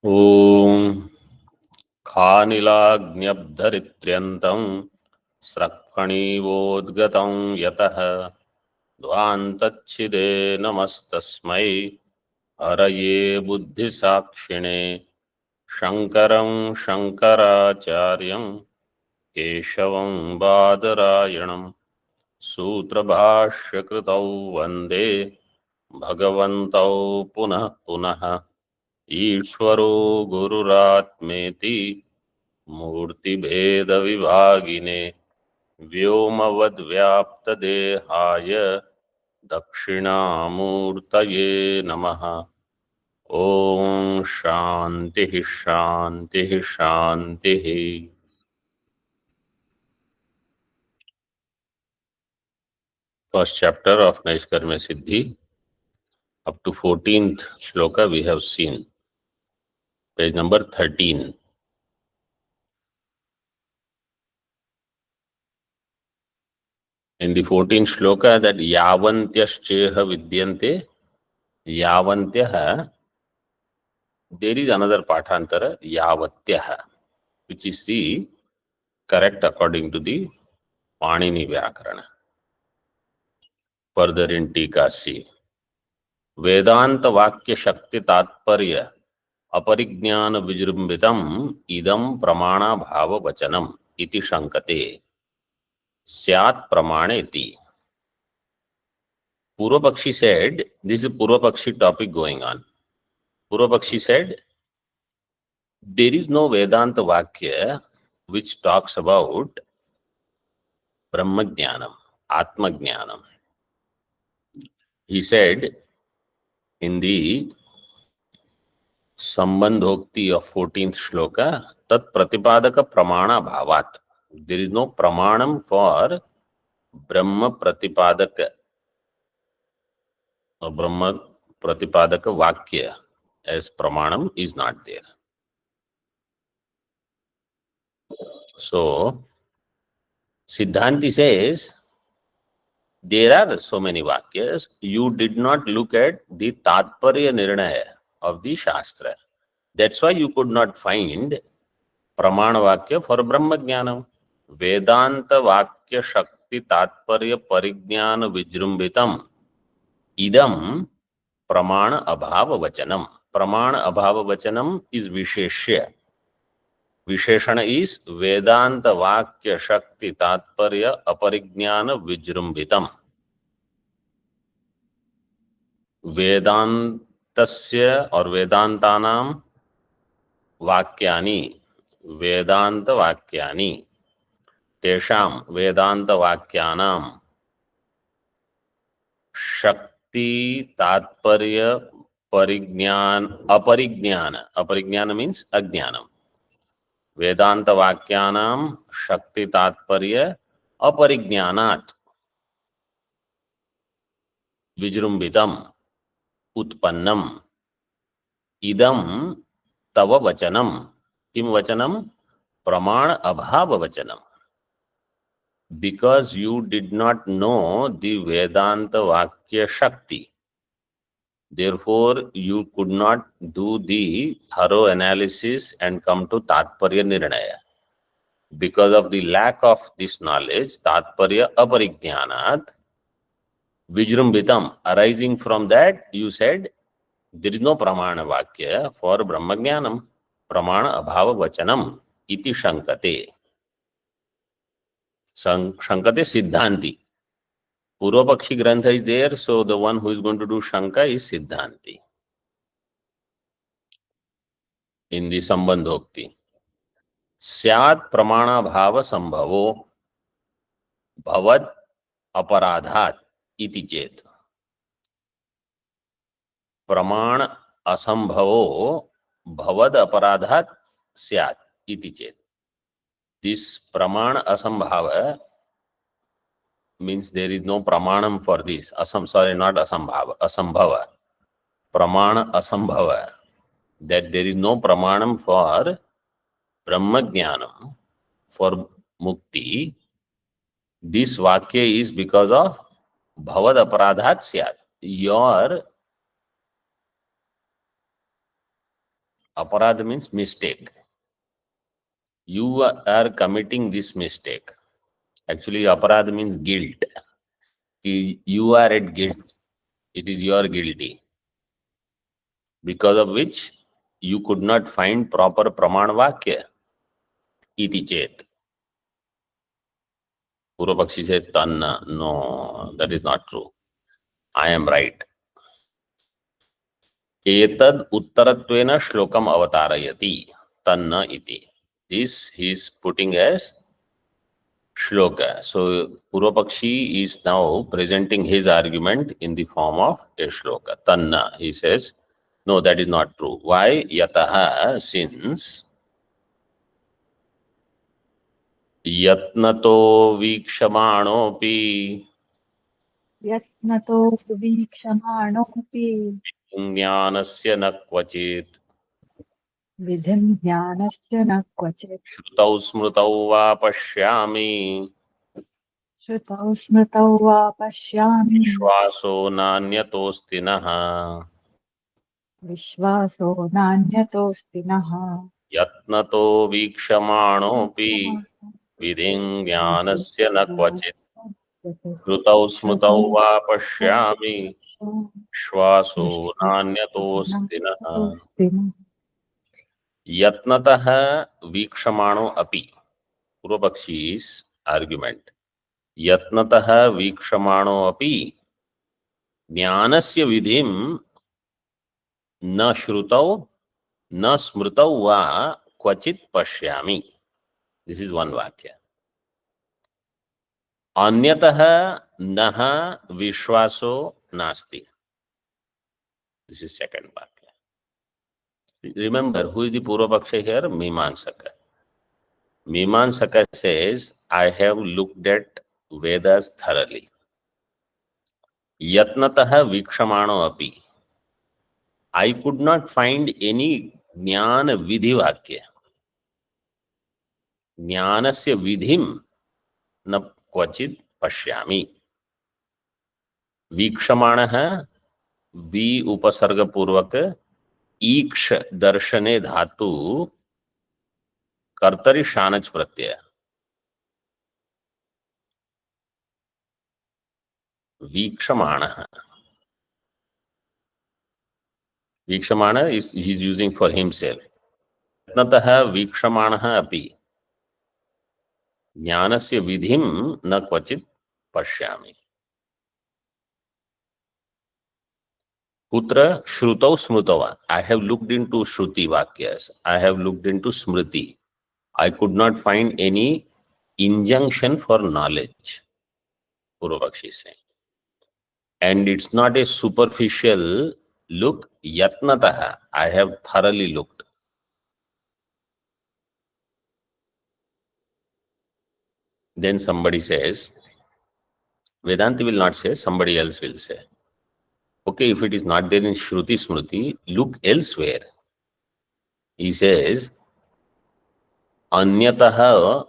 ॐ खानिलाग्न्यब्धरित्र्यन्तं स्रक्फणीवोद्गतं यतः ध्वान्तच्छिदे नमस्तस्मै हरये बुद्धिसाक्षिणे शङ्करं शङ्कराचार्यं केशवं बादरायणं सूत्रभाष्यकृतौ वन्दे भगवन्तौ पुनः पुनः ईश्वरो गुरुरात्मेति मूर्तिभेदविभागिने व्योमवद्व्याप्तदेहाय दक्षिणामूर्तये नमः। ॐ शान्तिः शान्तिः शान्तिः। First chapter of Naishkarmya Siddhi, up to 14th shloka we have seen. Page number 13. In the 14th shloka, that yavantyascheha vidyante, yavantyah, there is another patantara, yavatyah, which is the correct according to the Panini Vyakarana. Further in Tika, see. Vedanta Vakya Shakti Tatparya Aparijnana Vijrumbitam Idam Pramana Bhava Vachanam Iti Shankate Syat Pramaneti. Purvapakshi said, this is Purvapakshi topic going on. Purvapakshi said, there is no Vedanta Vakya which talks about BrahmaJnanam, Atma-Jnanam. He said in the Sambandhokti of 14th shloka, Tat Pratipadaka Pramana Bhavat. There is no Pramanam for Brahma Pratipadaka or Brahma Pratipadaka Vakya as Pramanam is not there. So, Siddhanti says, there are so many Vakyas, you did not look at the TatparyaNirnaya of the Shastra. That's why you could not find Pramana Vakya for BrahmaJnanam. Vedanta Vakya Shakti Tatparya Parijnana Vijrumbitam Idam Pramana Abhava Vachanam. Pramana Abhava Vachanam is Visheshya. Visheshana is Vedanta Vakya Shakti Tatparya Aparijnana Vijrumbitam. Vedantasya or Vedantanam Vakyani, Vedanta Vakyani, Tesham Vedanta Vakyanam Shakti Tatparya Aparijnana means Ajnanam. Vedanta Vakyanam Shakti Tatparya Aparijnanat Vijrumbitam Utpannam Idam Tava Vachanam. Kim Vachanam? Pramana Abhava Vachanam. Because you did not know the Vedanta Vakya Shakti. Therefore, you could not do the thorough analysis and come to TatparyaNirnaya. Because of the lack of this knowledge, Tatparya Aparijnanat Vijrumbitam, arising from that, you said, there is no Pramana Vakya for BrahmaJnanam. Pramana Abhava Vachanam iti Shankate. Shankate Siddhanti. Purvapakshi Grantha is there, so the one who is going to do Shanka is Siddhanti. In the Sambandhokti. Syat Pramana Bhava Sambhavo Bhavad Aparadhat iti chet. Pramana Asambhavo Bhavad Aparadhat Syat iti chet. This Pramana Asambhava means there is no Pramanam for this. Not Asambhava, Asambhava. Pramana Asambhava. That there is no Pramanam for BrahmaJnanam, for Mukti. This Vakya is because of Bhavad Aparadhat Syat. Your Aparadha means mistake. You are committing this mistake. Actually, aparadha means guilt. You are at guilt. It is your guilty. Because of which you could not find proper praman vakya. Iti chet. Purvapakshi says, Tanna. No, that is not true. I am right. Etad uttaratvena shlokam avatarayati. Tanna iti. This he is putting as shloka. So Purvapakshi is now presenting his argument in the form of a shloka. Tanna. He says, no, that is not true. Why? Yataha, since yatnato vikshamaanopi यत्नतो वीक्षमाणोऽपि jnanasya na kvachit विधिं ज्ञानस्य न क्वचित् shrutau smrutau va pashyami श्रुतौ स्मृतौ वा पश्यामि vishwaso nanyatosti naha विश्वासो नान्यतोऽस्ति नः yatnato vikshamaanopi vidhim jnanasya na kvachit shrutau smrutau va pashyami vishwaso nanyatosti naha yatnatah vikshamaano api. Purvapakshis argument. Yatnatah vikshamaano api jnanasya vidhim na shrutau na smrutau va kvachit pashyami. This is one vakya. Anyatah naha vishwaso nasti. This is second vakya. Remember, who is the Purvapaksha here? Mimamsaka. Mimamsaka says, I have looked at Vedas thoroughly. Yatnatah vikshamano api. I could not find any jnana vidhi vakya. Jnanasya vidhim na kvachit pashyami. Vikshamanah vi upasarga purvak ईक्ष दर्शने धातु कर्तरि शानच प्रत्यय. Vikshamana. Vikshamana is he is using for himself. Yatnatah vikshamanah api jnanasya vidhim na kvachit pashyami. Putra shrutau smrutava. I have looked into shruti vakyas. I have looked into smriti. I could not find any injunction for knowledge. Purvapakshi is saying. And it's not a superficial look. Yatnatah. I have thoroughly looked. Then somebody says, Vedanti will not say, somebody else will say. Okay, if it is not there in Shruti Smriti, look elsewhere. He says, Anyataha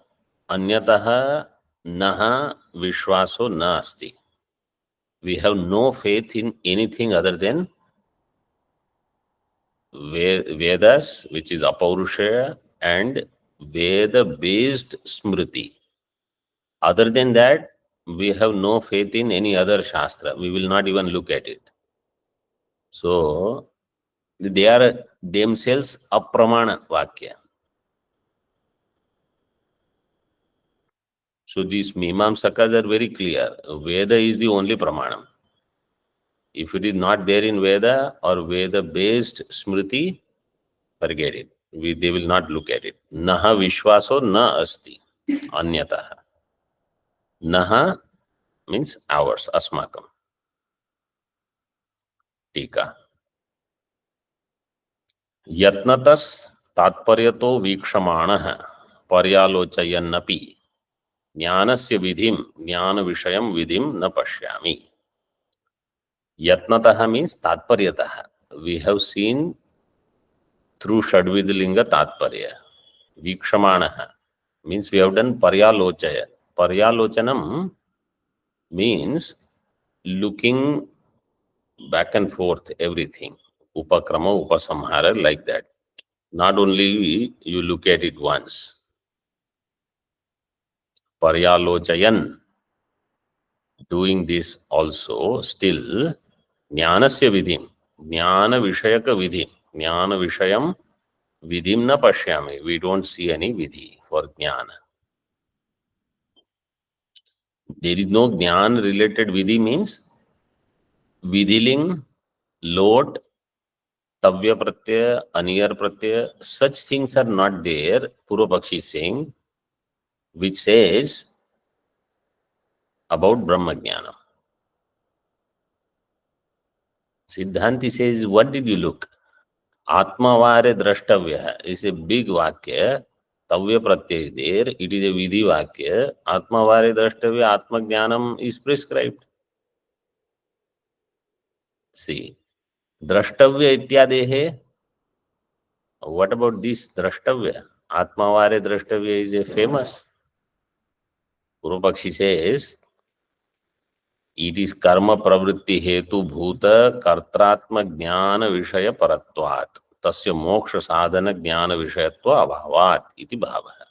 naha vishwaso na asti. We have no faith in anything other than Vedas, which is Apaurusha, and Veda-based Smriti. Other than that, we have no faith in any other Shastra. We will not even look at it. So, they are themselves apramana vakya. So these Mimamsakas are very clear. Veda is the only pramanam. If it is not there in Veda or Veda-based Smriti, forget it. They will not look at it. Naha vishwaso na asti. Anyataha. Naha means ours, asmakam. Tika. Yatnatas tatparyato vikshamanah paryalochayannapi jnanasya vidhim jnana vishayam vidhim na pashyami. Yatnataha means tatparyataha. We have seen through Shadvidlinga tatparya. Vikshamanaha means we have done paryalochaya. Paryalochanam means looking back and forth everything. Upakrama, upasamhara, like that. Not only you look at it once. Paryalochayan, doing this also, still, jnanasya vidhim, jnana vishayaka vidhim, jnana vishayam vidhim na pashyami. We don't see any vidhi for jnana. There is no jnana related vidhi means vidhiling, lot, tavya pratyaya, aniyar pratyaya, such things are not there. Purvapakshi is saying, which says about BrahmaJnana. Siddhanti says, what did you look? Atmavare Drashtavya is a big vakya. Tavya pratyaya is there. It is a vidhi vakya. Atmavare Drashtavya, Atmajnanam is prescribed. See, Drashtavya ityadehe. What about this Drashtavya? Atmavare Drashtavya is a famous. Purvapakshi says, it is karma pravritti hetu bhuta kartratma jnana vishaya paratvat. Tasya moksha sadhana jnana vishayatva abhavat iti bhavaha.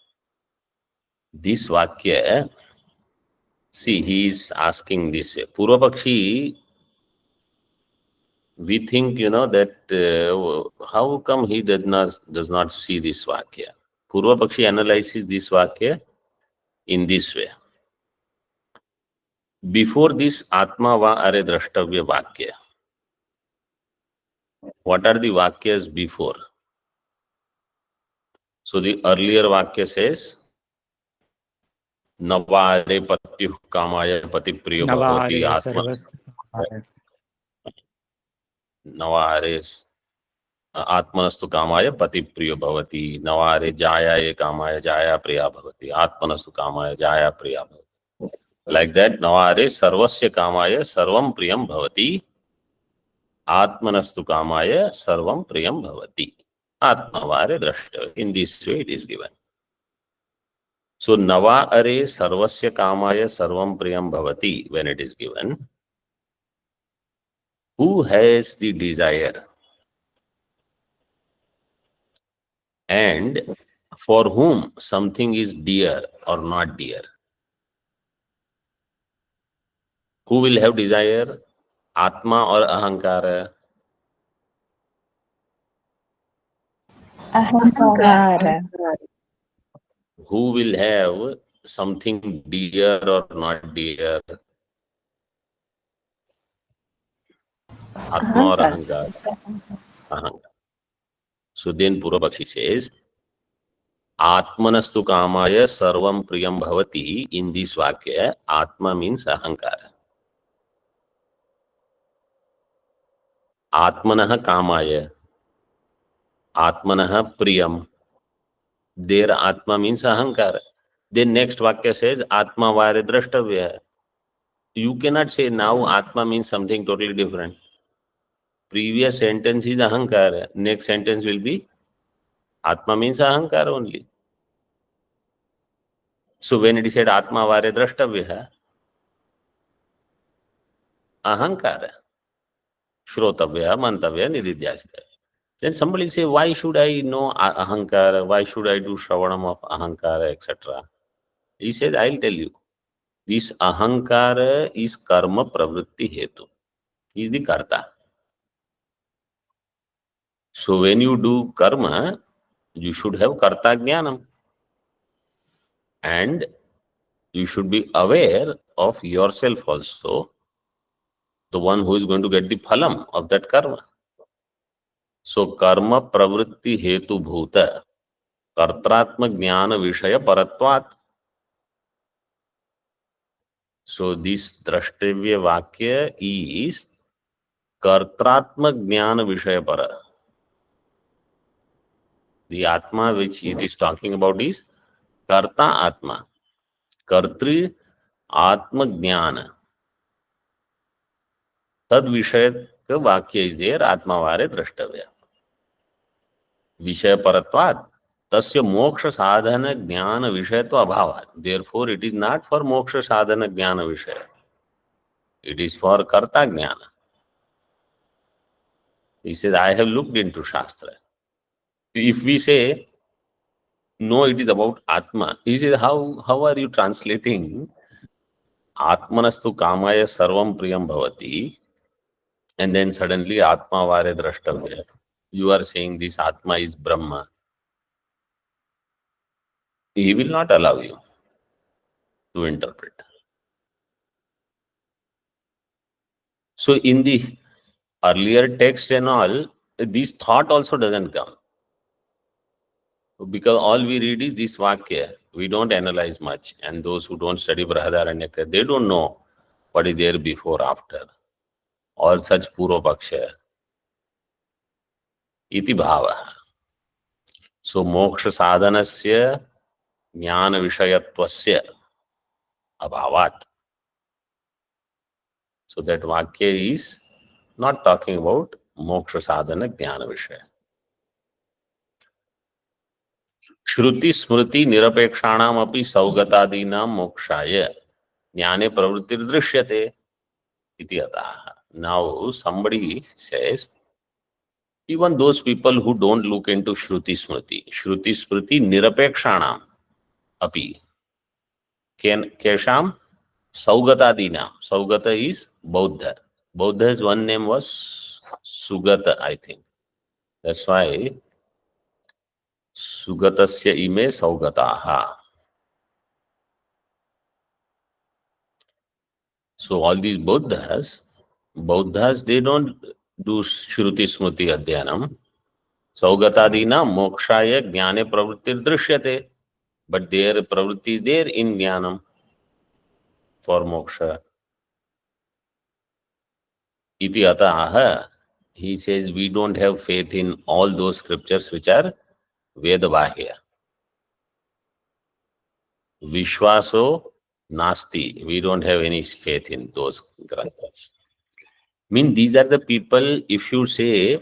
This vakya, see, he is asking this way. Purvapakshi, we think, that how come he does not see this vakya? Purvapakshi analyzes this vakya in this way. Before this Atma va are Drashtavya vakya, what are the vakyas before? So the earlier vakya says, Navare patyuh kamaya pati priya bhavati Navare atma. sarvas. Navare atmanastu kamaya pati priya bhavati. Navare jaya kamaya jaya priya bhavati. Atmanastu kamaya jaya priya bhavati. Like that, Navare sarvasya kamaya sarvam priyam bhavati. Atmanastu kamaya sarvam priyam bhavati. Atmavare drashtavya. In this way it is given. So Nava are sarvasya kamaya sarvam priyam bhavati, when it is given, who has the desire and for whom something is dear or not dear? Who will have desire? Atma or Ahankara? Ahankara. Who will have something dear or not dear? Atma or Ahankara. Ahankara? Ahankara. So then Purvapakshi says, Atmanastu kamaya sarvam priyam bhavati. In this vakya, Atma means Ahankara. Atmanah kamaya, Atmanah priyam. There Atma means Ahankara. Then next vakya says, Atma vare drashtavya. You cannot say now Atma means something totally different. Previous sentence is Ahankara. Next sentence will be Atma means Ahankara only. So when it is said Atma vare drashtavya, Ahankara. Shrotavya, mantavya, nididhyasya. Then somebody say, why should I know Ahankara? Why should I do Shravanam of Ahankara, etc.? He says, I'll tell you. This Ahankara is karma pravritti hetu. He is the karta. So when you do karma, you should have karta jnanam. And you should be aware of yourself also, the one who is going to get the phalam of that karma. So karma pravritti hetu bhuta kartratma jnana vishaya paratvat. So this Drashtavya Vakya is Kartratma Jnana Vishaya Para. The Atma which it is talking about is Karta Atma. Kartri Atma Jnana. Tad Vishaya Vakya is there, Atma Vare Drashtavya. Vishaya Paratvat. Tasya Moksha Sadhana Jnana Vishayatva Abhavat. Therefore, it is not for Moksha Sadhana Jnana Vishaya. It is for Karta Jnana. He says, I have looked into Shastra. If we say, no, it is about Atma, he says, how are you translating Atmanastu kamaya sarvam priyam bhavati, and then suddenly Atma vare Drashtavya. You are saying this Atma is Brahma. He will not allow you to interpret. So in the earlier text and all, this thought also doesn't come. Because all we read is this Vakya. We don't analyze much. And those who don't study Brihadaranyaka, they don't know what is there before, after. All such Purva Paksha. Iti bhava. So moksha sadhanasya jnana vishayatvasya abhavat. So that Vakya is not talking about moksha sadhana jnana vishaya. Shruti smriti nirapekshanam api saugataadinam mokshaya jnane pravrittir drishyate iti ataha. Now somebody says, even those people who don't look into Shruti Smriti nirapekshanam api kesham saugatadinam. Saugata is Bauddha. Bauddha's one name was Sugata, I think. That's why Sugatasya ime saugataha. So all these Buddhas, they don't do Shruti Smriti Adhyanam. Saugatadina mokshaya jnane pravrittir drishyate. But their pravritti is there in jnanam for moksha. Iti ataha. He says we don't have faith in all those scriptures which are Vedavahya. Vishwaso nasti. We don't have any faith in those granthas. Mean these are the people, if you say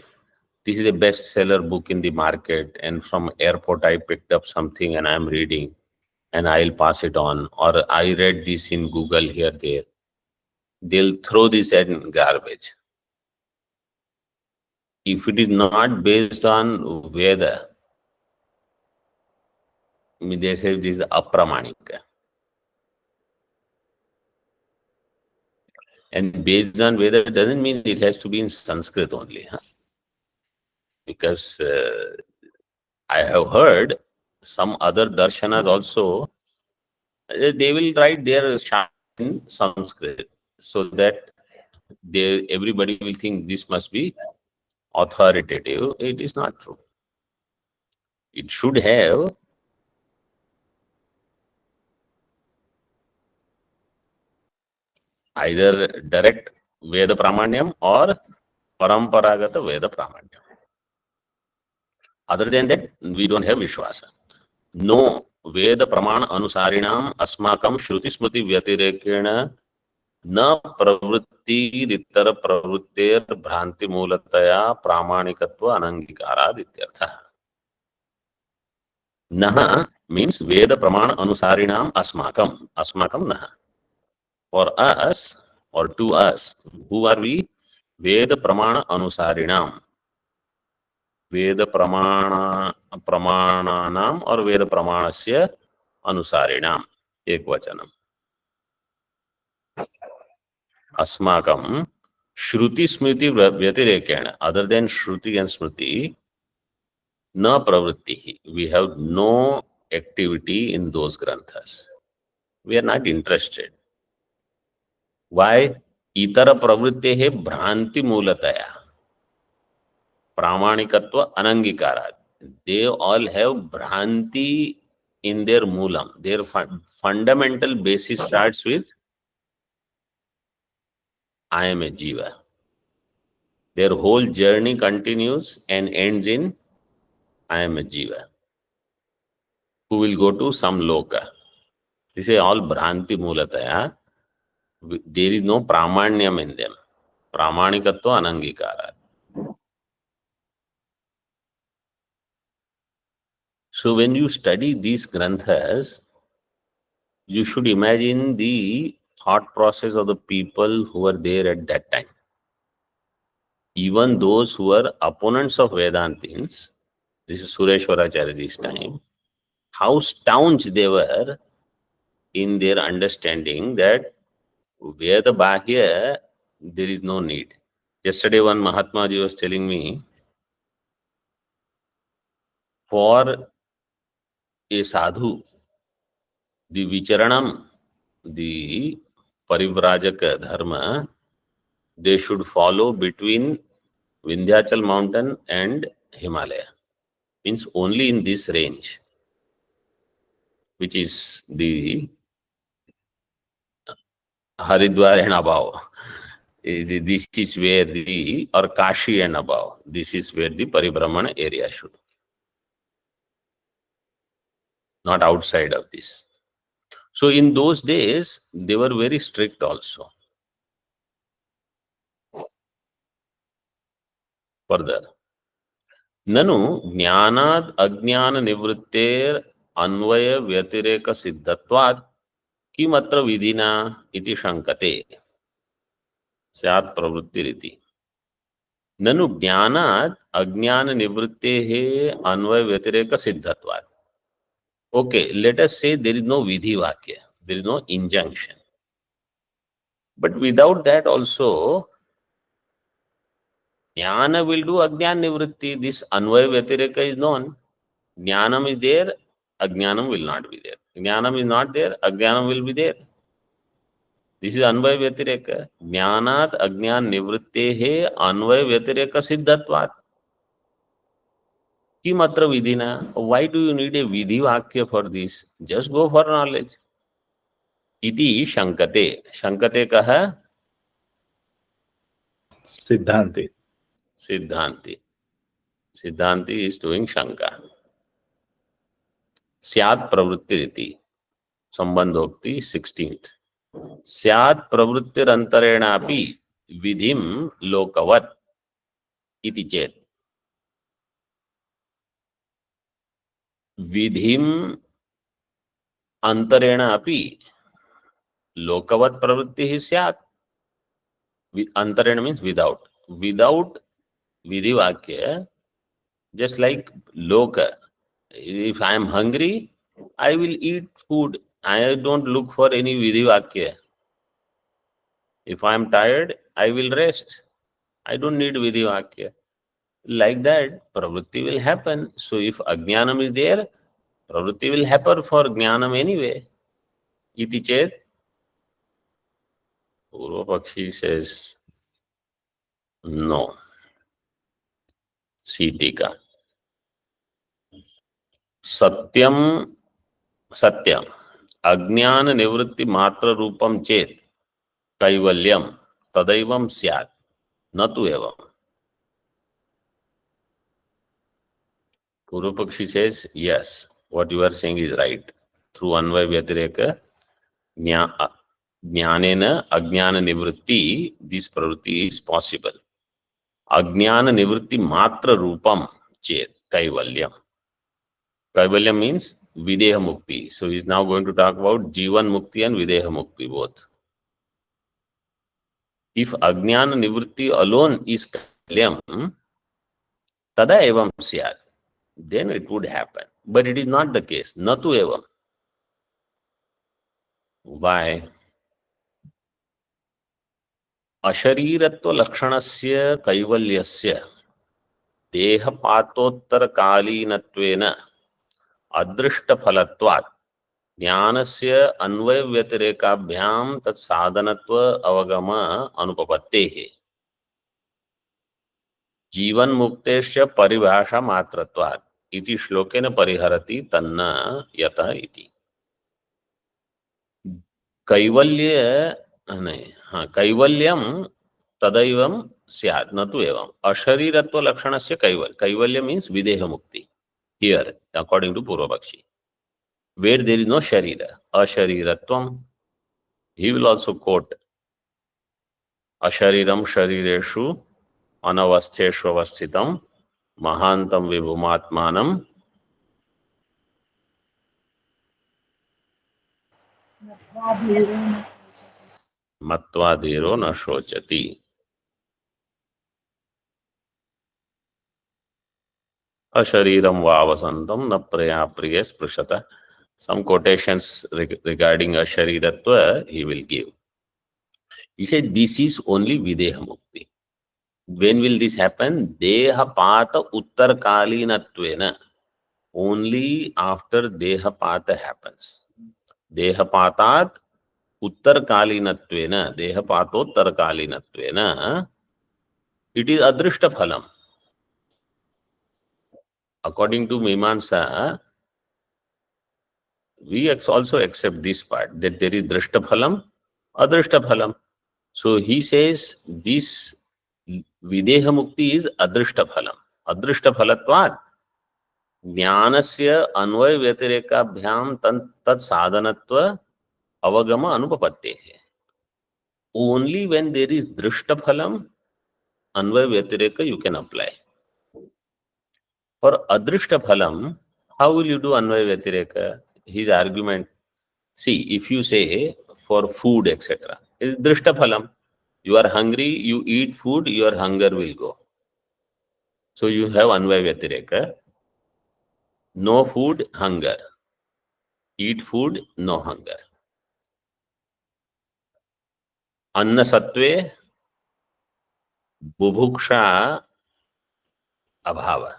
this is a bestseller book in the market and from airport I picked up something and I'm reading and I'll pass it on, or I read this in Google here, there, they'll throw this in garbage. If it is not based on Veda, I mean, they say this is apramanika. And based on Veda doesn't mean it has to be in Sanskrit only. Huh? Because I have heard some other darshanas also, they will write their shastra in Sanskrit so that everybody will think this must be authoritative. It is not true. It should have either direct Veda Pramanyam or Paramparagata Veda Pramanyam. Other than that, we don't have Vishwasa. No Veda Pramana Anusarinam Asmakam Shruti Smriti Vyatirekena na pravritti rittara pravrittir bhranti moolataya pramanikatva anangikarad ityartha. Naha means Veda Pramana Anusarinam Asmakam. Asmakam Naha. For us or to us, who are we? Veda Pramana Anusarinam. Veda Pramananam or Veda Pramanasya Anusarinam. Ekvachanam. Asmakam Shruti Smriti Vyatirekena. Other than Shruti and Smriti, na pravritti. We have no activity in those granthas. We are not interested. Why? Itara pravrittehe bhranti moolataya. Pramanikatva anangikarat. They all have bhranti in their moolam. Their fundamental basis starts with I am a jiva. Their whole journey continues and ends in I am a jiva, who will go to some loka. This is all bhranti moolataya. There is no pramanyam in them. Pramanikatva anangikarat. So when you study these granthas, you should imagine the thought process of the people who were there at that time. Even those who were opponents of Vedantins, this is Sureshwaracharya's time, how staunch they were in their understanding that where the Bahya, there is no need. Yesterday, one Mahatma Ji was telling me, for a sadhu, the Vicharanam, the Parivrajaka Dharma, they should follow between Vindhyachal mountain and Himalaya. Means only in this range, which is the Haridwar and above. This is where the, or Kashi and above, this is where the Paribrahmana area should be. Not outside of this. So in those days, they were very strict also. Further, Nanu Jnanad Ajnana Nivritter Anvaya Vyatireka Siddhatvat Kimatra Vidina iti Shankate Syat Pravrittiriti. Nanu Jnanad Ajnana Nivrittehe Anvaya Vyatireka Siddhatvat. Okay, let us say there is no Vidhi Vakya, there is no injunction. But without that also, Jnana will do Ajnana Nivritti. This Anvaya-Vyatireka is known. Jnanam is there, Ajnanam will not be there. Jnanam is not there, Ajnanam will be there. This is Anvaya-Vyatireka. Jnanat Ajnana Nivrittehe Anvaya-Vyatireka Siddhatvat. Kimatra Vidhina. Why do you need a Vidhi Vakya for this? Just go for knowledge. Iti Shankate. Shankate kaha? Siddhanti. Siddhanti. Siddhanti is doing Shanka. Syat Pravrittiriti. Sambandhokti 16th. Syat Pravrittirantarenapi Vidhim Lokavat iti chet. Vidhim Antarena api Lokavat Pravritti Syat. Antarena means without. Without Vidhi Vakya, just like Loka. If I am hungry, I will eat food. I don't look for any Vidhi Vakya. If I am tired, I will rest. I don't need Vidhi Vakya. Like that, pravritti will happen. So if ajnanam is there, pravritti will happen for jnanam anyway. Iti chet, Purva Pakshi says, no. See Tika. Satyam, Satyam. Ajnana nivritti matra rupam chet. Kaivalyam. Tadaivam syat. Natu evam. Purva Pakshi says, yes, what you are saying is right. Through Anvaya-Vyatireka, Jnanena Ajnana Nivritti, this pravritti is possible. Ajnana Nivritti Matra Rupam Chet Kaivalyam. Kaivalyam means Videha Mukti. So he is now going to talk about Jivan Mukti and Videha Mukti both. If Ajnana Nivritti alone is Kaivalyam, Tada Evam Syat, then it would happen. But it is not the case. Natu Evam. Why? अशरीरत्व लक्षणस्य कैवल्यस्य देहपातोत्तरकालीनत्वेन अदृष्टफलत्वात् ज्ञानस्य अन्वयव्यतिरेकाभ्यां तत्साधनत्व अवगम अनुपपत्तेः जीवन्मुक्तेश्च परिभाषा मात्रत्वात् इति श्लोकेन परिहरति तन्न यतः इति। कैवल्य नहीं, हाँ, कैवल्यम तदैवम स्यात् न तु एवं अशरीरत्व लक्षणस्य कैवल्य. Kaivalya means videha mukti here according to Purvapakshi, where there is no sharira. Ashariratvam, he will also quote ashariram sharireshu anavastheshu avasthitam mahantam vibhumatmanam matvadero na shochati. ashariram va vasantam na praya priya sprushata. Some quotations regarding ashariratva he will give. He said this is only videha mukti. When will this happen? Deha pata uttar kalinatvena. Only after deha pata happens. Deha patat uttar kalinatvena. Deha patottar kalinatvena. It is adrishta phalam. According to Mimamsa, we also accept this part that there is drashta phalam, adrishta phalam. So he says this videha mukti is adrishta phalam. Adrishta phalatvat ज्ञानस्य अन्वय व्यतिरेकाभ्याम तत् साधनत्व अवगम अनुपपत्ते है. Only when there is drishta phalam, अन्वय व्यतिरेक you can apply. For adrishta phalam, how will you do अन्वय व्यतिरेक? His argument, see, if you say for food, etc., is drishta phalam. You are hungry, you eat food, your hunger will go. So you have Anvaya-Vyatireka. No food, hunger. Eat food, no hunger. Anna sattve, bubhuksha abhava.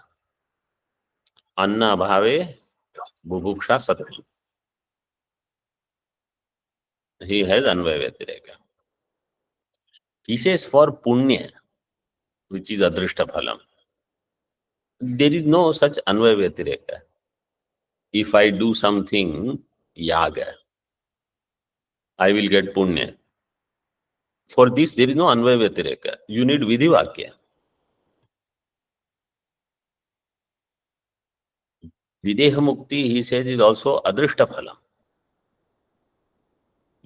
Anna abhave, bubhuksha sattve. He has Anvaya-Vyatireka. He says for punya, which is adrishta phalam, there is no such Anvaya-Vyatireka. If I do something, yaga, I will get punya. For this, there is no Anvaya-Vyatireka. You need vidhi-vakya. Videha mukti, he says, is also adrishta phalam.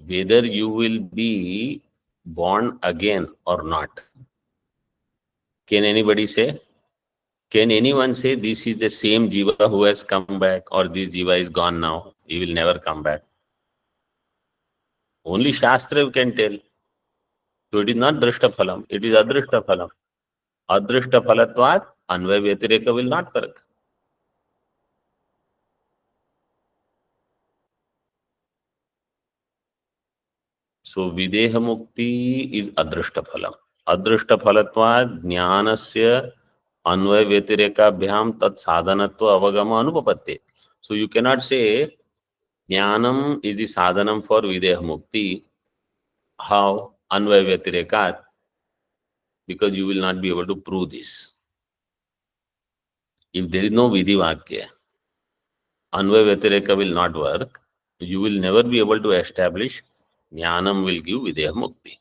Whether you will be born again or not. Can anybody say? Can anyone say this is the same jiva who has come back, or this jiva is gone now, he will never come back? Only Shastra can tell. So it is not drashta phalam, it is adrishta phalam. Adrishta phalatvat, Anvaya-Vyatireka will not work. So videha mukti is adrishta phalam. Adrishta phalatvat jnanasya Anvaya-Vyatireka tat sadhanatva avagama anupapatte. So you cannot say jnanam is the sadhanam for videha mukti. How? Anvaya-Vyatirekat. Because you will not be able to prove this. If there is no vidhi vakya, Anvaya-Vyatireka will not work. You will never be able to establish jnanam will give videha mukti.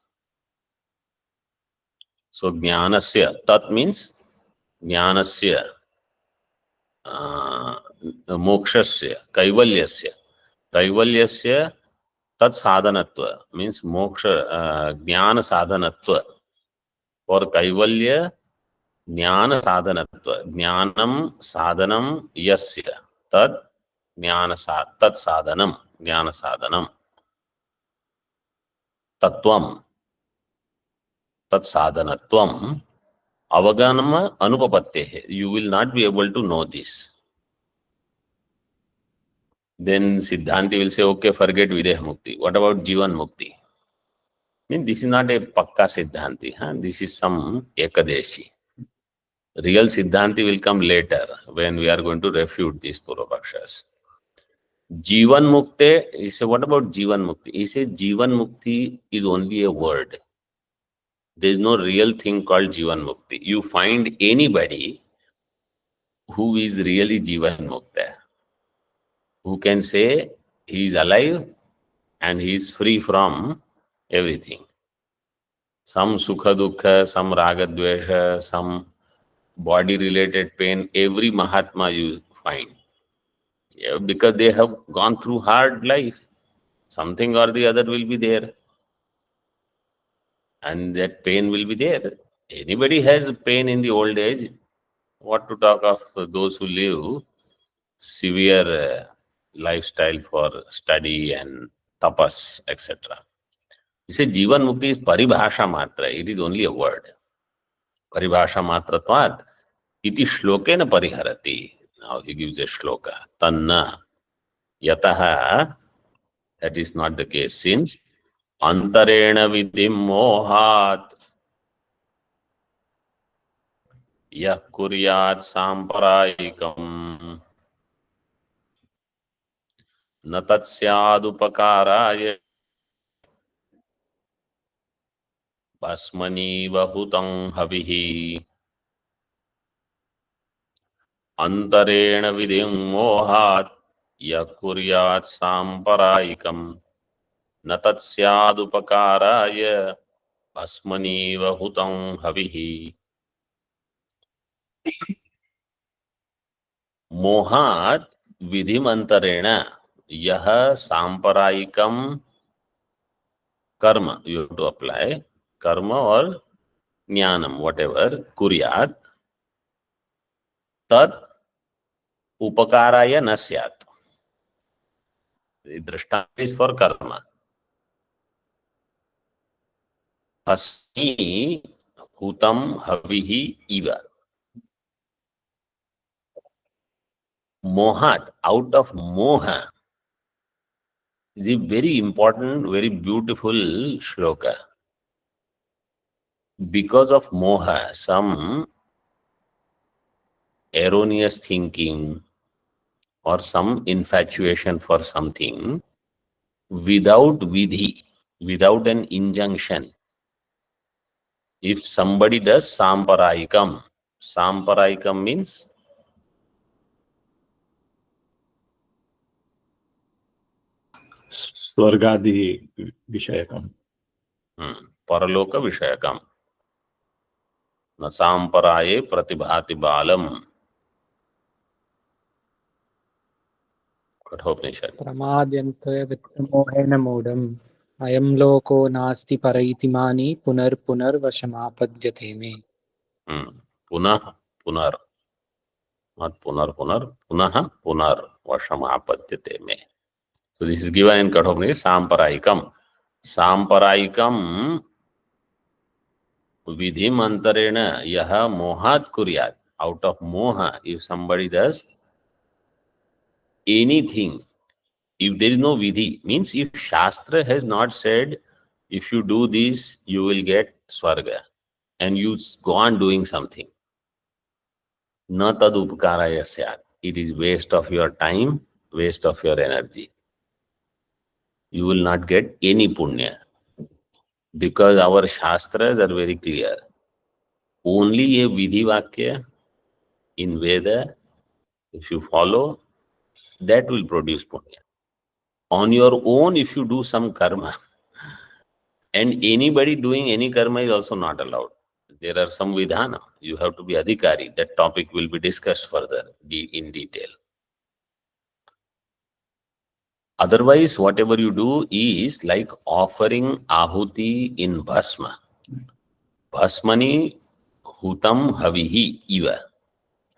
So jnanasya, tat means jnanasya, mokshasya, kaivalyasya. Kaivalyasya tat sadhanatva means moksha, jnana sadhanatva. For kaivalya, jnana sadhanatva. Jnanam sadhanam yasya. Tat tat sadhanam. Jnana sadhanam. Tattvam. Tat sadhanatvam. Avaganama anupapatte. You will not be able to know this. Then Siddhanti will say, okay, forget Videha Mukti. What about Jivan Mukti? I mean, this is not a Pakka Siddhanti. Huh? This is some Ekadeshi. Real Siddhanti will come later when we are going to refute these Purvapakshas. Jivan Mukti, he said, what about Jivan Mukti? He says, Jivan Mukti is only a word. There is no real thing called Jivan Mukti. You find anybody who is really Jivan Mukta, who can say he is alive and he is free from everything. Some sukha dukkha, some raga dvesha, some body related pain, every Mahatma you find. Yeah, because they have gone through hard life. Something or the other will be there. And that pain will be there. Anybody has pain in the old age. What to talk of those who live severe lifestyle for study and tapas, etc. You say Jivan Mukti is paribhasha matra. It is only a word. Paribhasha matratvat. iti shlokena pariharati. Now he gives a shloka. Tanna yataha, that is not the case, since antarena vidim mohat yah kuryat samparayikam na tat syadupakaraye basmani vahutam havihi antarena vidim mohat yah kuryat samparayikam na tat syadupakaraye basmani vahutam havihi. मोहात विधिमंतरेण यह सांपरायिकम कर्म, you have to apply कर्म और ज्ञानम what ever कुर्यात तत् उपकाराय न स्यात्. दृष्टांत is for कर्म. अस्मि हुतम हविहि इव. मोहात, out of moha, is a very important, very beautiful shloka. Because of moha, some erroneous thinking or some infatuation for something, without vidhi, without an injunction, if somebody does samparayikam, samparayikam means स्वर्गादि विषयकम. paraloka vishayakam. न samparaye pratibhati balam. Kathopanishad. प्रमाद्यन्ते वित्तमोहेन मूढम् अयं लोको नास्ति पर इति मानि पुनर्पुनर्वशमापद्यते मे. पुनः पुनर, not punar punar, पुनः पुनर वशमापद्यते मे. So this is given in Kathopanishad, samparayikam. Samparayikam vidhim antarena yaha mohat kuryat. Out of moha, if somebody does anything, if there is no vidhi, means if Shastra has not said, if you do this, you will get swarga, and you go on doing something, na tad upkaraya syat. It is waste of your time, waste of your energy. You will not get any punya. Because our Shastras are very clear. Only a vidhi vakya in Veda, if you follow, that will produce punya. On your own, if you do some karma, and anybody doing any karma is also not allowed. There are some vidhana. You have to be adhikari. That topic will be discussed further in detail. Otherwise, whatever you do is like offering ahuti in bhasma. Bhasmani hutam havihi iva.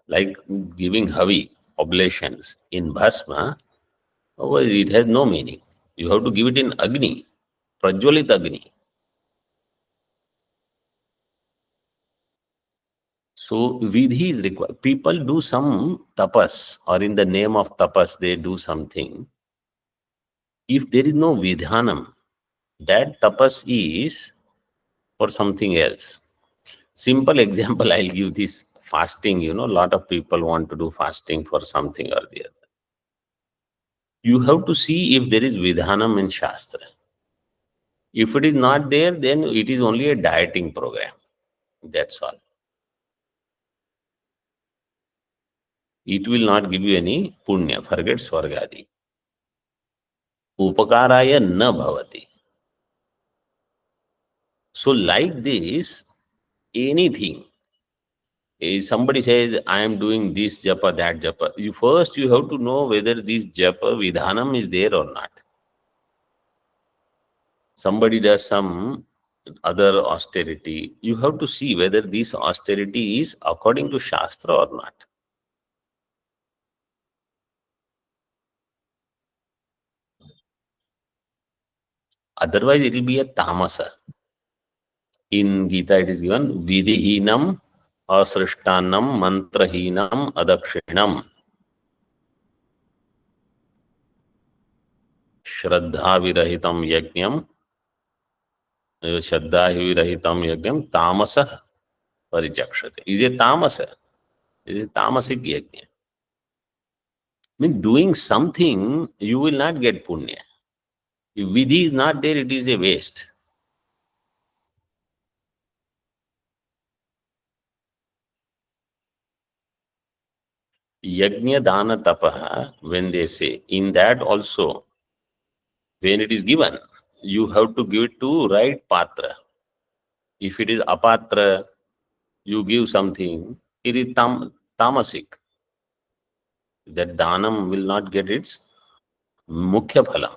Like giving havi, oblations in bhasma, otherwise it has no meaning. You have to give it in agni, prajwalit agni. So vidhi is required. People do some tapas, or in the name of tapas they do something. If there is no vidhanam, that tapas is for something else. Simple example, I'll give this fasting. A lot of people want to do fasting for something or the other. You have to see if there is vidhanam in Shastra. If it is not there, then it is only a dieting program. That's all. It will not give you any punya. Forget swargadi. Upakaraya na bhavati. So like this, anything. If somebody says, I am doing this japa, that japa. You have to know whether this japa vidhanam is there or not. Somebody does some other austerity. You have to see whether this austerity is according to Shastra or not. Otherwise, it will be a tamasa. In Gita, it is given vidhihinam असृष्टान्नम मंत्रहीनम अदक्षिणम श्रद्धा विरहितम यज्ञम श्रद्धा विरहितम यज्ञम तामस परिचक्षते. Is a तामस, is a तामसिक यज्ञ. Mean doing something you will not get punya. If vidhi is not there, it is a waste. Yajna dana tapaha, when they say, in that also, when it is given, you have to give it to right patra. If it is apatra, you give something, it is tamasic. That danam will not get its mukhya phala.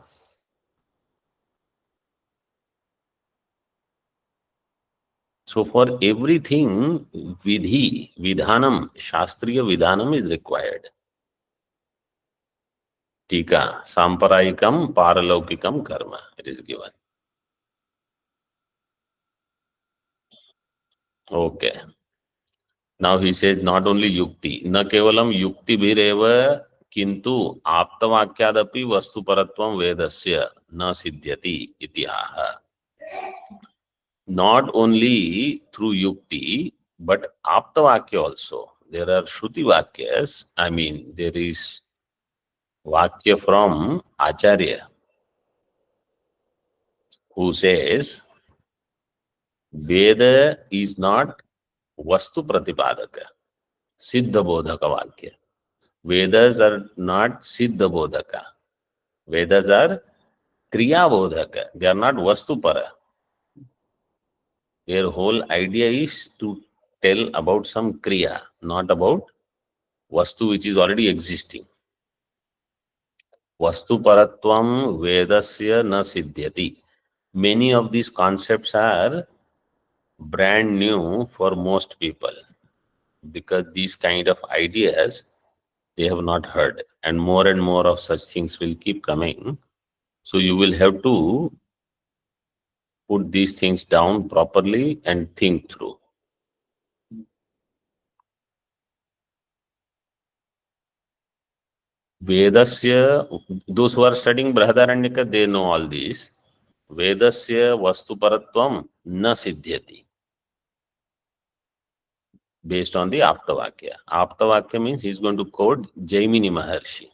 So for everything, vidhi, vidhanam, shastriya vidhanam is required. Tika, samparayikam, paralaukikam karma, it is given. Okay. Now he says not only yukti, na kevalam yukti bhireva kintu aptavakyadapi vastuparatvam vedasya na siddhyati itiyaha. Not only through yukti, but aptavakya also. There are shruti vakyas, I mean, there is vakya from Acharya who says Veda is not vastu pratipadaka, siddha bodhaka vakya. Vedas are not siddha bodhaka. Vedas are kriya bodhaka. They are not vastu para. Their whole idea is to tell about some kriya, not about vastu which is already existing. Vastu paratvam vedasya na siddhyati. Many of these concepts are brand new for most people because these kind of ideas they have not heard, and more of such things will keep coming. So you will have to put these things down properly and think through. Vedasya, those who are studying Brihadaranyaka, they know all these. Vedasya vastuparatvam na siddhyati. Based on the Aptavakya. Aptavakya means he's going to quote Jaimini Maharshi.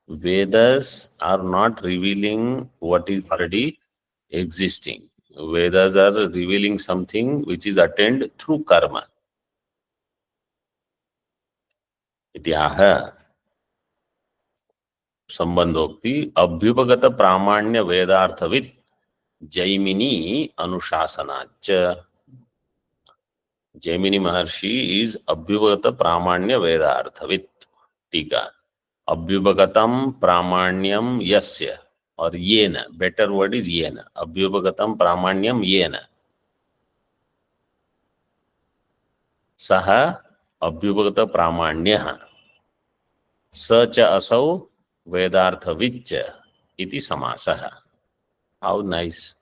Vedas are not revealing what is already existing. Vedas are revealing something which is attained through karma. Ityaha संबंधोक्ति अभ्युपगत प्रामाण्य वेदार्थविद Jaimini अनुशासनाच. Jaimini Maharshi is अभ्युपगत प्रामाण्य वेदार्थविद. टीका अभ्युपगतम प्रामाण्यम यस्य, और येन, better word is yen. अभ्युपगतम प्रामाण्यम येन सह अभ्युपगत प्रामाण्यः स च असौ वेदार्थविच्च इति समासः. How nice.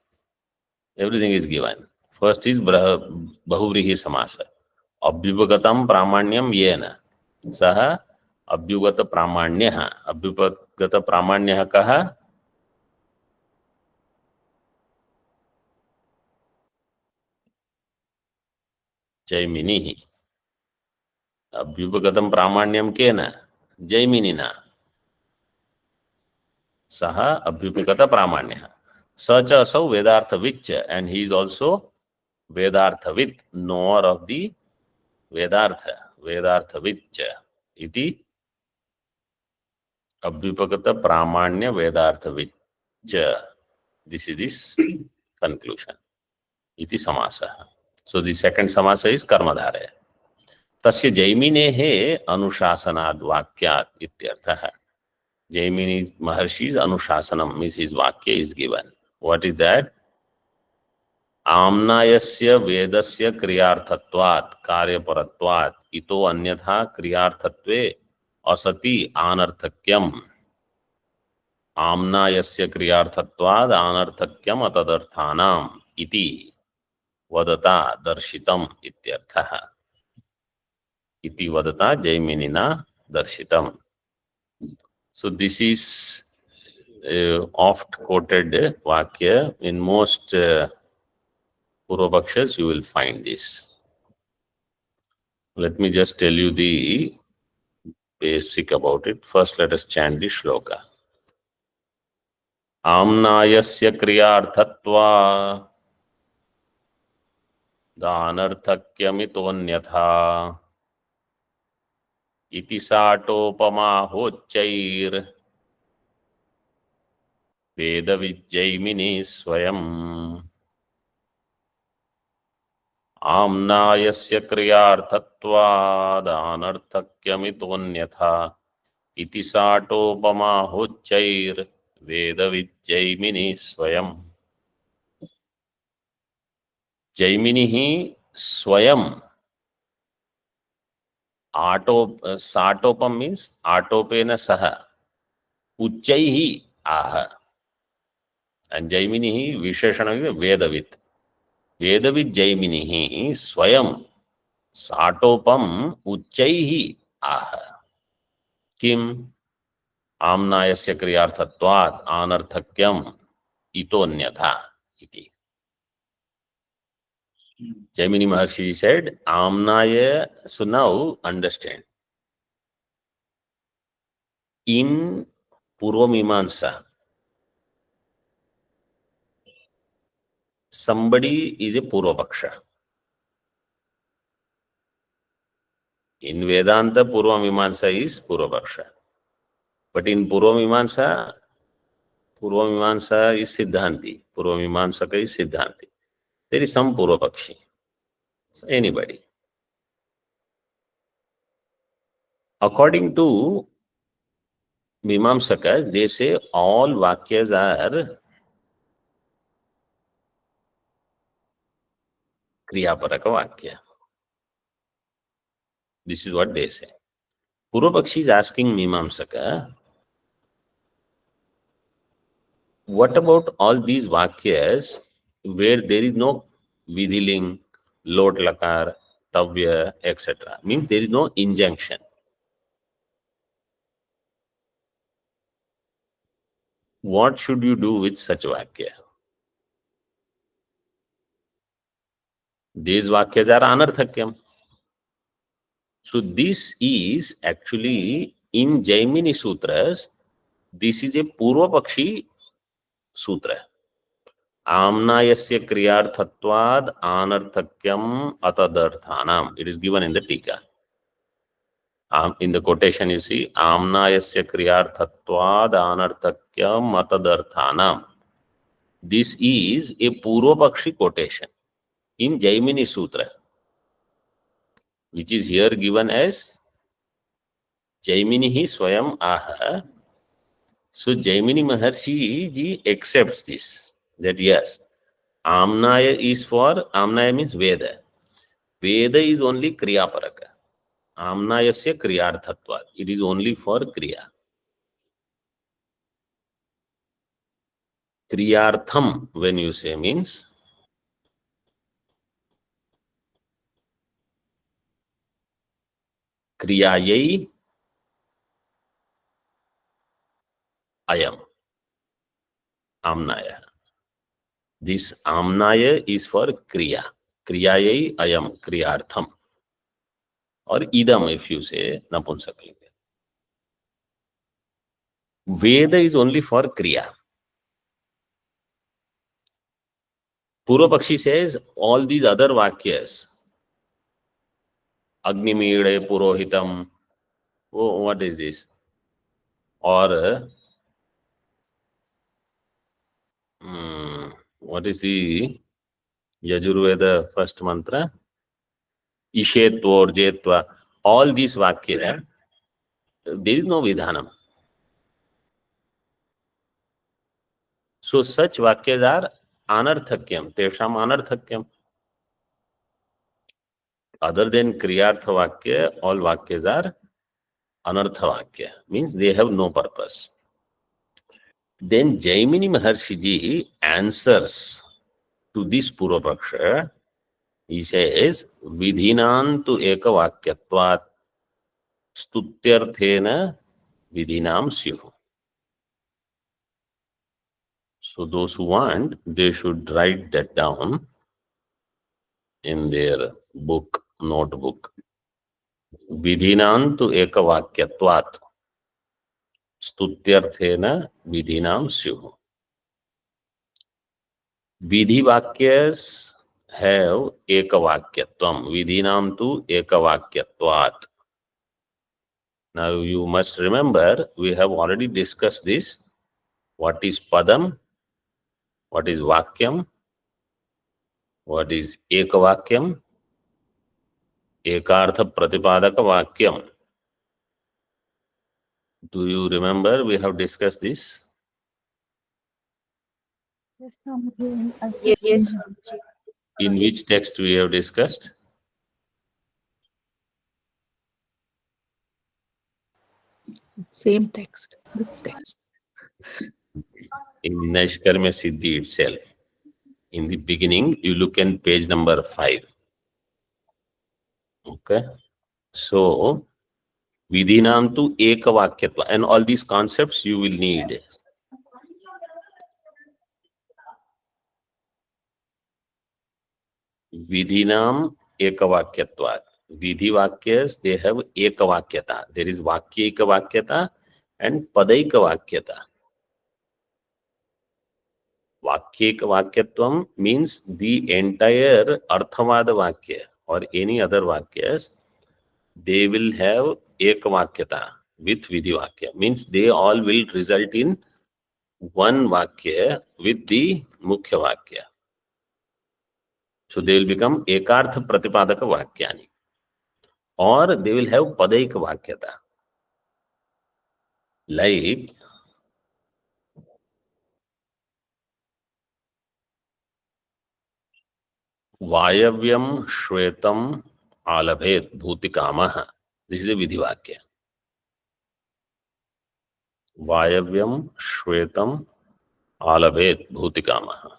Everything is given. First is bahuvrihi samasa. Abhyupagatam pramanyam yena. Saha abhyugata pramanyaha. Abhyupagata pramanyaha kaha? Jaiminihi. Abhyupagatam pramanyam kena? Jaiminina. Saha abhyupagata pramanyaha. Sacha asau vedarthaviccha, and he is also vedarthavit, knower of the vedartha. Vedarthaviccha iti abhyupagata pramanya vedarthaviccha. This is this conclusion. Iti samasa. So the second samasa is karmadharaya. Tasya Jaiminehe anushasanad vakyat ityartha. Jaimini Maharshi's anushasanam means his vakya is given. What is that? आम्नायस्य वेदस्य क्रियार्थत्वात् कार्यपरत्वात् इतो अन्यथा क्रियार्थत्वे असति आनर्थक्यम्. आम्नायस्य क्रियार्थत्वात् आनर्थक्यम् अतदर्थानाम् इति. vadata darshitam ityarthah. Iti vadata Jaiminina darshitam. So this is oft quoted vakya. In most Purvapakshas you will find this. Let me just tell you the basic about it. First let us chant the shloka. Amnayasya kriyarthatva danarthakyamitonnyatha iti satopamahochair veda vijjaimini swayam. Amnayasya kriyarthatva danarthakyamitonnyatha iti satopamahochair veda vijjaimini swayam. Jaimini swayam. Satopam means atopena saha. Uchaihi aha. And Jaimini Visheshana Vedavit. Vedavit Jaimini swayam satopam uchaihi aha. Kim amnayasya kriyarthatvat anarthakyam itonyatha iti. Jaimini Maharshi said, Amnaya. So now understand. In Purvamimamsa, somebody is a Purvapaksha. In Vedanta, Purvamimamsa is Purvapaksha. But in Purvamimamsa is Siddhanti. Purvamimamsaka is Siddhanti. There is some Purvapakshi. So anybody. According to Mimamsakas, they say all Vakyas are Kriyaparaka Vakya. This is what they say. Purvapakshi is asking Mimamsaka, what about all these Vakyas where there is no Vidhiling, Lot Lakar, Tavya, etc. Means there is no injunction. What should you do with such Vakya? These Vakyas are anarthakyam. So this is actually in Jaimini Sutras, this is a Purvapakshi Sutra. Amnayasya kriyarthatvad anarthakyam atadarthanam. It is given in the Tika. In the quotation you see, Amnayasya kriyarthatvad anarthakyam atadarthanam. This is a Purvapakshi quotation in Jaimini Sutra, which is here given as Jaiminihi Swayam Aha. So Jaimini Maharshi ji accepts this, that yes, Amnaya is for, Amnaya means Veda. Veda is only Kriyaparaka. Amnayasya Kriyarthatva. It is only for Kriya. Kriyartham, when you say, means Kriyayai Ayam. Amnaya. This Amnaya is for Kriya. Kriyayai Ayam Kriyartham. Or Idam if you say Napunsaklinga. Veda is only for Kriya. Purvapakshi says all these other Vakyas, Agnimide Purohitam, oh, what is this? Or what is the Yajurveda first mantra? Ishetva or Jetva. All these Vakya, there is no Vidhanam. So such Vakyas are Anarthakyam, Tesham Anarthakyam. Other than Kriyartha Vakya, all Vakyas are Anartha Vakya, means they have no purpose. Then Jaimini Maharshi ji answers to this Purvapaksha He says, vidhinantu ekavakyatvat stutyarthena vidhinam syuh. So those who want, they should write that down in their book, notebook. Vidhinantu ekavakyatvat stutyarthena vidhinam syuh. Vidhi vakyas have ekavakyatvam. Vidhinam tu ekavakyatvat. Now you must remember, we have already discussed this. What is padam? What is vakyam? What is ekavakyam? Ekartha pratipadaka vakyam. Do you remember we have discussed this? Yes, Swamiji, I Yes, think Swamiji. In which text we have discussed? Same text, this text. In Naishkarmya Siddhi itself. In the beginning, you look at page number 5. Okay. So, vidhinam tu ekavakyatva. And all these concepts you will need. Vidhinam ekavakyatvat. Vidhi vakyas, they have ekavakyata. There is vakya ekavakyata and padaika vakyata. Vakya ekavakyatvam means the entire arthavada vakya or any other vakyas, they will have ekavakyata with vidhi vakya. Means they all will result in one vakya with the mukhya vakya. So they will become ekartha pratipadaka vakyani. Or they will have padaika vakyata. Like Vayavyam Shvetam Alabhet Bhutikamaha. This is a vidhi vakya. Vayavyam Shvetam Alabhet Bhutikamaha.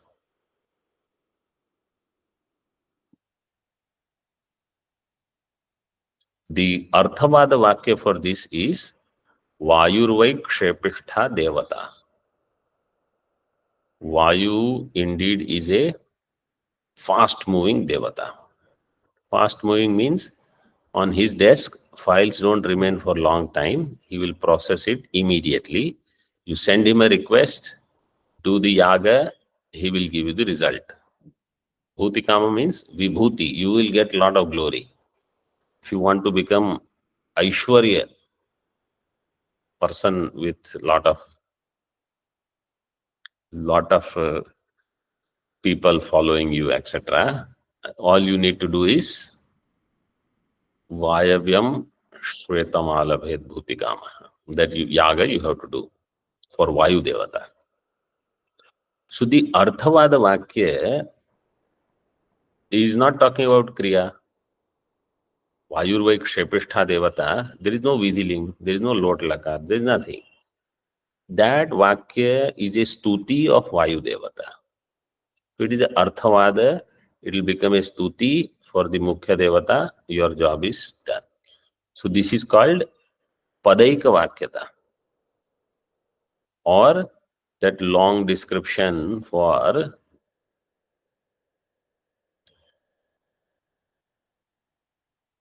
The Arthavada Vakya for this is Vayurvai Kshepishtha Devata. Vayu indeed is a fast moving Devata. Fast moving means on his desk, files don't remain for a long time. He will process it immediately. You send him a request, do the yaga, he will give you the result. Bhutikama means vibhuti. You will get a lot of glory. If you want to become Aishwarya, person with lot of people following you, etc., all you need to do is Vayavyam Shvetamala Bhutikama. That yaga you have to do for Vayu Devata. So the Arthavada Vakya is not talking about Kriya. Vayurvai Kshepishtha Devata, there is no Vidhiling, there is no Lot Lakar, there is nothing. That Vakya is a stuti of Vayu Devata. So it is a Arthavada, it will become a stuti for the Mukhya Devata, your job is done. So this is called Padaika Vakyata, or that long description for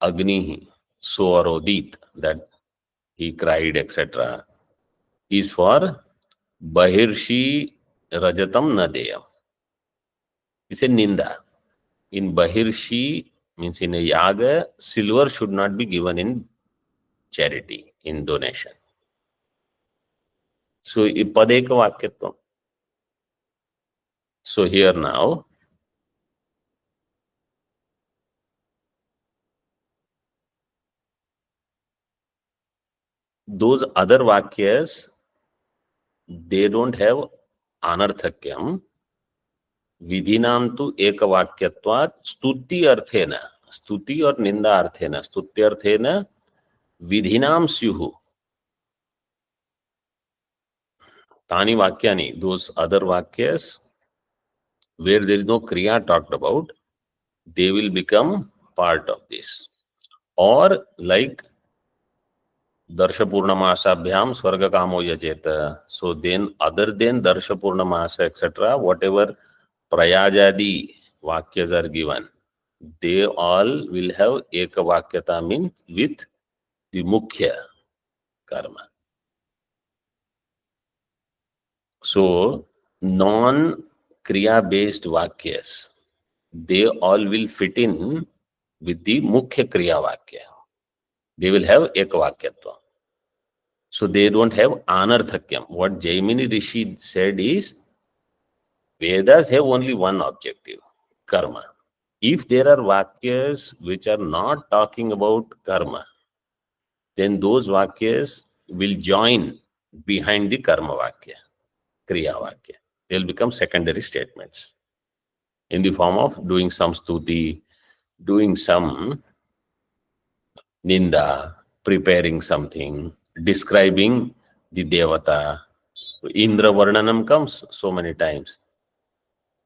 Agni, Suarodit, that he cried, etc., is for Bahirshi Rajatam Nadeyam. It's a Ninda. In Bahirshi, means in a yaga, silver should not be given in charity, in donation. So, Padeka Vakyatvam. So, here now, those other Vakyas, they don't have Anarthakyam. Vidhinam tu ekavakyatvat stuti arthena. Stuti or Ninda arthena. Stuti arthena vidhinam syuhu. Tani Vakyani, those other Vakyas, where there is no Kriya talked about, they will become part of this. Or like Darsha Purnamasaabhyam Swarga Kamo Yajeta. So then other than Darsha Purnamasa, etc., whatever Prayajadi Vakyas are given, they all will have Eka Vakyata, means with the Mukhya karma. So non-Kriya based Vakyas, they all will fit in with the Mukhya Kriya Vakya. They will have Eka Vakyatva. So they don't have Anarthakyam. What Jaimini Rishi said is, Vedas have only one objective, karma. If there are Vakyas which are not talking about karma, then those Vakyas will join behind the karma Vakya, Kriya Vakya. They'll become secondary statements in the form of doing some stuti, doing some ninda, preparing something, describing the Devata. Indra Varnanam comes so many times.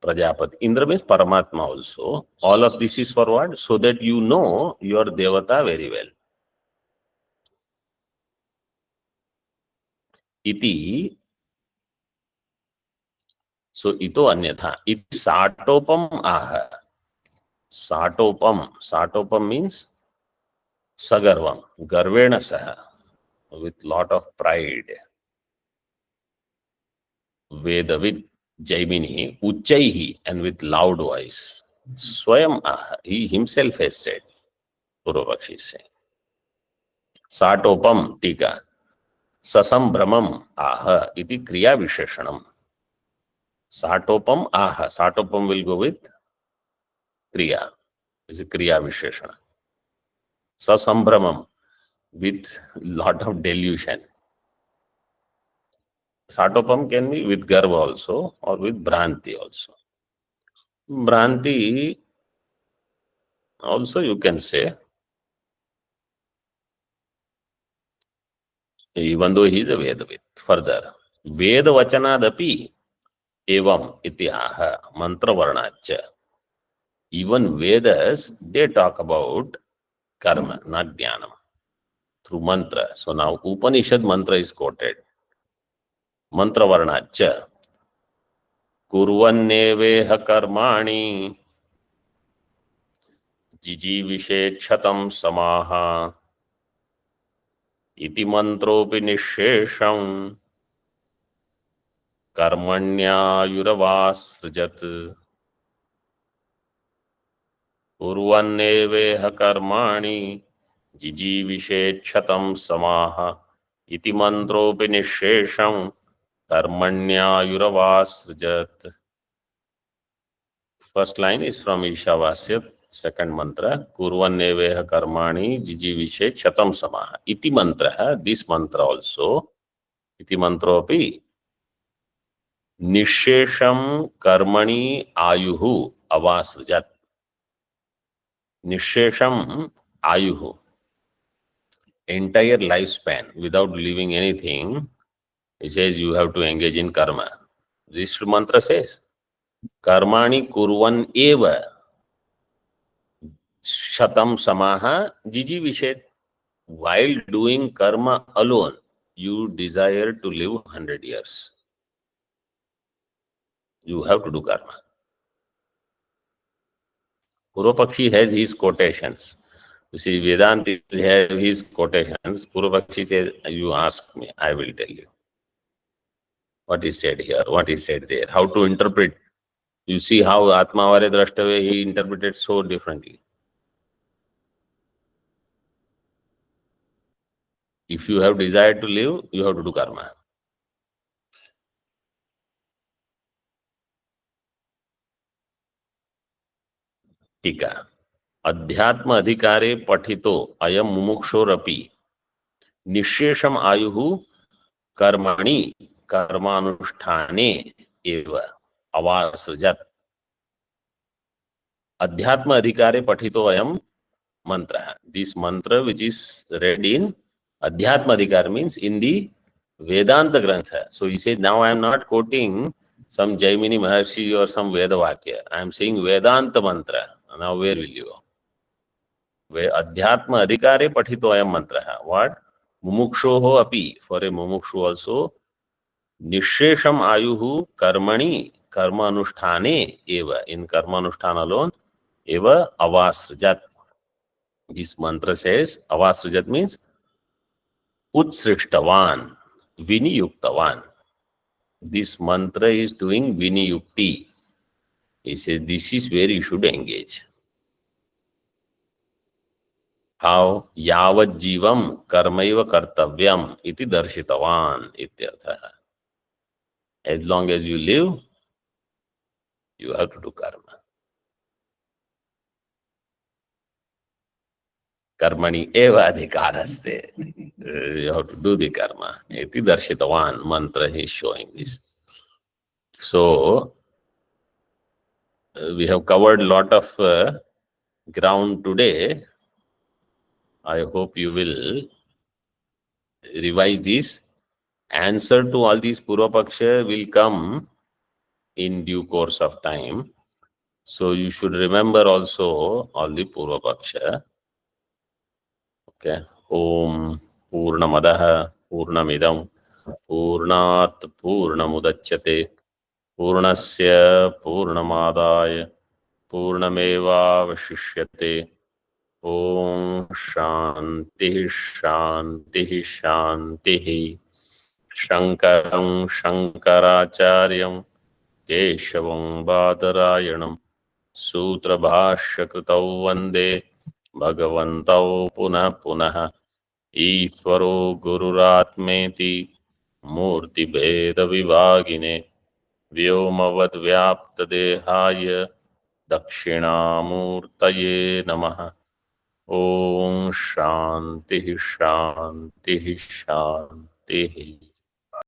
Prajapati. Indra means Paramatma also. All of this is for what? So that you know your Devata very well. Iti. So ito anyatha. Iti satopam aha. Satopam. Satopam means sagarvam. Garvena saha. With lot of pride. Veda with Jaimini. Uchaihi. And with loud voice. Swayam aha. He himself has said. Purvapakshi is saying. Satopam. Tika. Sasambramam aha iti kriya visheshanam. Satopam aha. Satopam will go with kriya. Is a kriya visheshana. Sasambramam with lot of delusion. Satopam can be with garva also or with Bhranti also. Bhranti also you can say, even though he is a Vedavid. Further, Veda Vachanadapi evam iti aha mantra varnacha. Even Vedas, they talk about karma, not jnanam, through mantra. So now Upanishad mantra is quoted. Mantra varnacha. Kurvanneveha karmani jijivishe chatam samaha iti mantropi nishesham karmanyayuravasrjat. Kurvanneveha karmani jijivishe chatam samaha iti mantropi nishesham karmanyayuravasrjat. First line is from Ishavasya, second mantra. Kurvanneveha karmani jijivishe chatam samaha. Iti mantra, this mantra also. Iti mantropi nishesham karmani ayuhu avasrjat. Nishesham ayuhu. Entire lifespan without leaving anything. He says you have to engage in karma. This mantra says, Karmani kurvan eva shatam samaha jijivishet. While doing karma alone, you desire to live 100 years. You have to do karma. Purvapakshi has his quotations. You see, Vedanta have his quotations. Purvapakshi says, you ask me, I will tell you. What is said here, what is said there, how to interpret. You see how Atmavare Drashtavya he interpreted so differently. If you have desire to live, you have to do karma. Tika. Adhyatma adhikare pathito ayam mumukshoraphi nishesham ayuhu karmani karmanusthane eva avasrjat. Adhyatma adhikare pathito ayam mantra. This mantra which is read in Adhyatma adhikar means in the Vedanta Grantha. So he says, now I am not quoting some Jaimini Maharshi or some Veda Vakya. I am saying Vedanta mantra. Now where will you go? Where Adhyatma Adhikare Pathito Ayam Mantra. What? Mumukshoho api. For a mumukshu also, Nishesham Ayuhu Karmani Karma Anusthane Eva. In Karma Anusthana alone, Eva Avasrajat. This mantra says, Avasrajat means Utsrishtavan, Viniyuktavan. This mantra is doing Viniyukti. He says, this is where you should engage. How? Yavad jivam karmaiva kartavyam iti darshitavan ityartha. As long as you live, you have to do karma. Karmani eva adhikaraste. You have to do the karma. Iti darshitavan mantra is showing this. So, we have covered a lot of ground today. I hope you will revise this. Answer to all these Purva Paksha will come in due course of time. So you should remember also all the Purva Paksha. Okay. Om Purnamadaha Purnamidam Purnat Purnamudachyate Purnasya Purnamadaya Purnameva Vashishyate. Om Shanti Shanti Shanti. Shankaram Shankaracharyam Keshavam Badarayanam Sutra Bhashya Kritau Vande Bhagavantau Punah Punah Ishvaro Gururatmeti Murti Bheda Vivagine Vyomavad Vyapta Dehaya Dakshinamurtaye Namaha. Om Shanti Shanti Shanti.